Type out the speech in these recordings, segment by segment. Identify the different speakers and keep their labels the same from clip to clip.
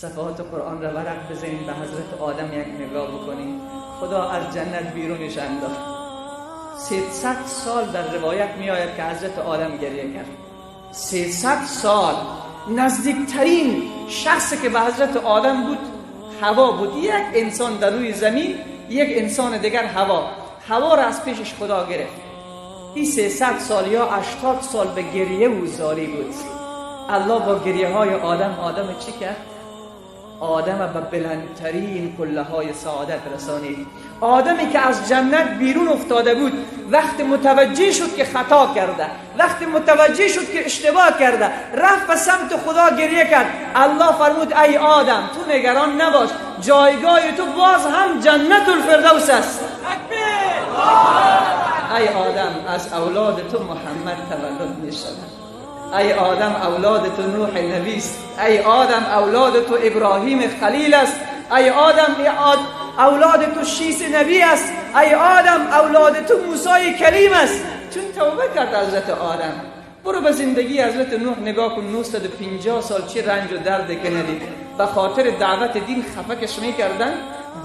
Speaker 1: صفحات قرآن را ورق بزنید، به حضرت آدم یک نگاه بکنید. خدا از جنت بیرونش انداخت. 300 سال در روایت می آید که حضرت آدم گریه کرد. 300 سال. نزدیکترین شخصی که به حضرت آدم بود حوا بود. یک انسان در روی زمین، یک انسان دیگر هوا را از پیشش خدا گرفت. این 300 سال یا 80 سال به گریه و زاری بود. الله با گریه های آدم چی کرد؟ آدم به بلندترین کله های سعادت رسانید. آدمی که از جنت بیرون افتاده بود، وقتی متوجه شد که خطا کرده، وقتی متوجه شد که اشتباه کرده، رفت به سمت خدا گریه کرد. الله فرمود ای آدم تو نگران نباش، جایگاه تو باز هم جنت الفردوس است. ای آدم از اولاد تو محمد تولد می شود. ای آدم اولاد تو نوح نبی است. ای آدم اولاد تو ابراهیم خلیل است. ای آدم اولاد تو شیس نبی است. ای آدم اولاد تو موسی کلیم است. چون توبه کرد حضرت آدم. برو به زندگی حضرت نوح نگاه کن. 950 سال چه رنج و درد که ندید. به خاطر دعوت دین خفکش میکردن،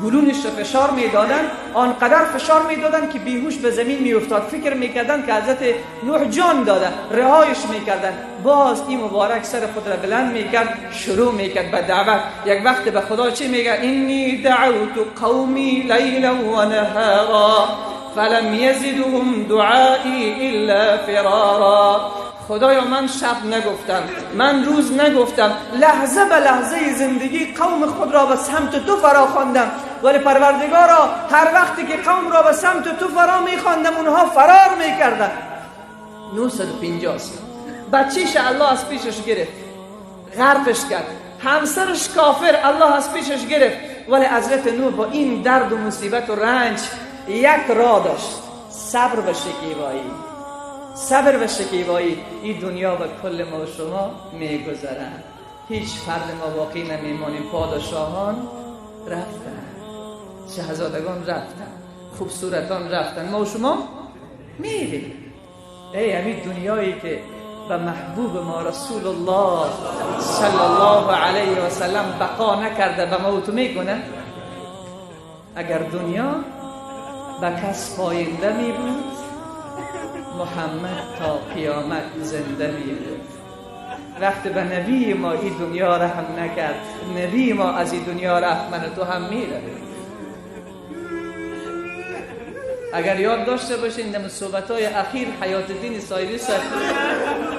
Speaker 1: گلونش رو فشار میدادن، آنقدر فشار میدادن که بیهوش به زمین میافتاد. فکر میکردن که حضرت نوح جان داده، رهایش میکردن. باز این مبارک سر خود را بلند میکرد، شروع میکرد به دعوت. یک وقت به خدا چی میگه؟ انی دعوت قومی لیلا و نهارا فلم یزدهم دعایی الا فرارا. خدایا من شب نگفتم، من روز نگفتم، لحظه به لحظه زندگی قوم خود را به سمت تو فرا خواندم. ولی پروردگارا هر وقتی که قوم را به سمت تو فرا میخواندم اونها فرار میکردن. 950 سال بچیش الله از پیشش گرفت، غرقش کرد. همسرش کافر الله از پیشش گرفت. ولی حضرت نوح با این درد و مصیبت و رنج یک راه داشت: صبر و شکیبایی. صبر و شکیبایی. این دنیا و کل ما و شما میگذرند. هیچ فرد ما باقی نمیمانیم. پادشاهان رفتن، شاهزادگان رفتن، خوبصورتان رفتن، ما و شما میریم. ای همین دنیایی که به محبوب ما رسول الله صلی الله علیه و سلم بقا نکرده به موت میکنه. اگر دنیا به کس پاینده می بود، محمد تا قیامت زنده می بود. وقتی به نبی ما این دنیا رحم نکرد، نبی ما از این دنیا رفت، من تو هم میره. اگر یاد داشته باشین در صحبت‌های اخیر حیات الدین سایریس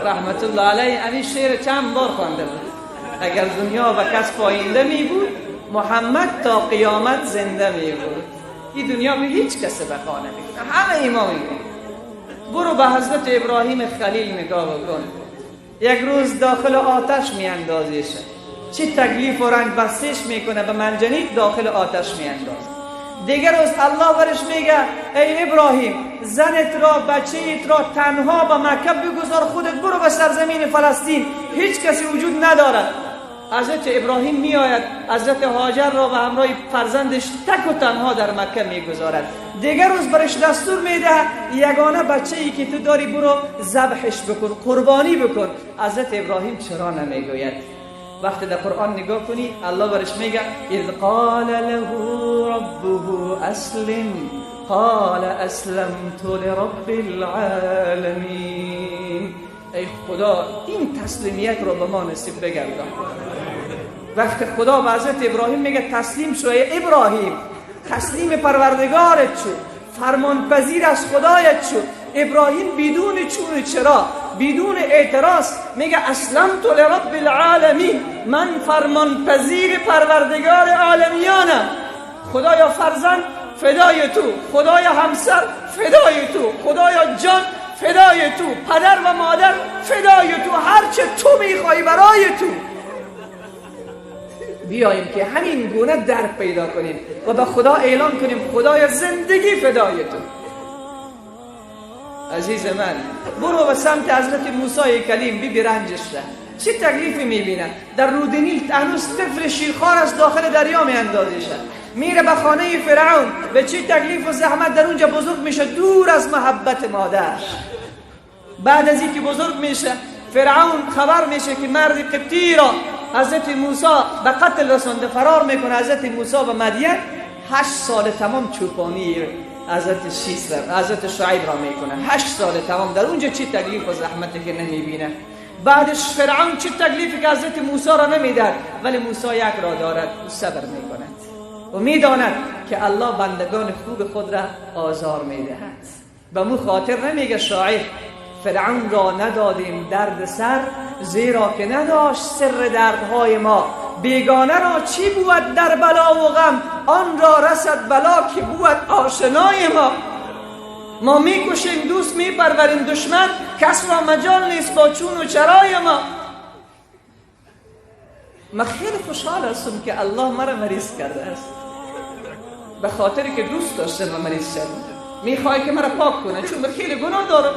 Speaker 1: رحمت الله علیه همین شعر چند بار خوانده بود: اگر دنیا و کس پاینده می بود، محمد تا قیامت زنده می بود. این دنیا به هیچ کس بقا نمیکنه، همه ایمان میکنه. برو به حضرت ابراهیم خلیل نگاه بکن. یک روز داخل آتش میاندازیش، چه تکلیف و رنج بستش میکنه، به منجنیق داخل آتش میاندازه. دیگر روز الله برش میگه ای ابراهیم، زنت را بچه‌ت را تنها به مکه بگذار، خودت برو به سرزمین فلسطین، هیچ کسی وجود ندارد. حضرت ابراهیم میآید، حضرت هاجر را به همراه فرزندش تک و تنها در مکه میگذارد. دیگر روز برش دستور میده یگانه بچه‌ای که تو داری برو ذبحش بکن، قربانی بکن. حضرت ابراهیم چرا نمیگوید؟ وقتی در قرآن نگاه کنی الله برش میگه اذ قال له ربه اسلم قال اسلمت لرب العالمین. ای خدا این تسلیمیت رو به ما نصیب بگردان. وقتی خدا به حضرت ابراهیم میگه تسلیم شو ای ابراهیم، تسلیم پروردگارت شو، فرمان پذیر از خدایت شو. ابراهیم بدون چون چرا، بدون اعتراض میگه اسلمت لرب العالمین، من فرمان پذیر پروردگار عالمیانم. خدایا فرزند فدای تو، خدایا همسر فدای تو، خدایا جان فدای تو، پدر و مادر فدای تو، هرچه تو میخوای برای تو. بیاییم که همین گونه درک پیدا کنیم و به خدا اعلان کنیم خدای زندگی فدای تو. عزیز من برو به سمت حضرت موسی کلیم، بی رنجش را چه تکلیفی میبینن. در رود نیل هنوز طفل شیرخوار از داخل دریا میاندازیشن، میره به خانه فرعون، به چه تکلیف و زحمت در اونجا بزرگ میشه، دور از محبت مادر. بعد از اینکه بزرگ میشه فرعون خبر میشه که مرد قبطی را حضرت موسی به قتل رسانده، فرار میکنه حضرت موسی به مدین. 8 سال تمام چوپانی حضرت شعیب را میکنه. 8 سال تمام در اونجا چی تکلیف و زحمتی که نمیبینه. بعدش فرعون چه تکلیفی که حضرت موسی را نمیداد، ولی موسی یک را دارد و صبر میکند و میداند که الله بندگان خوب خود را آزار میدهد. به مو خاطر نمیگه شاعر فرعون را ندادیم درد سر، زیرا که نداشت سر دردهای ما. بیگانه را چی بود در بلا و غم، آن را رسد بلا که بود آشنای ما. ما میکشیم دوست، میپروریم دشمن، کس را مجال نیست با چون و چرای ما. من خیلی خوشحال هستم که الله مرا مریض کرده است، به خاطر که دوست داشته من مریض شدم. میخوای که مرا پاک کنه، چون من خیلی گناه دارم.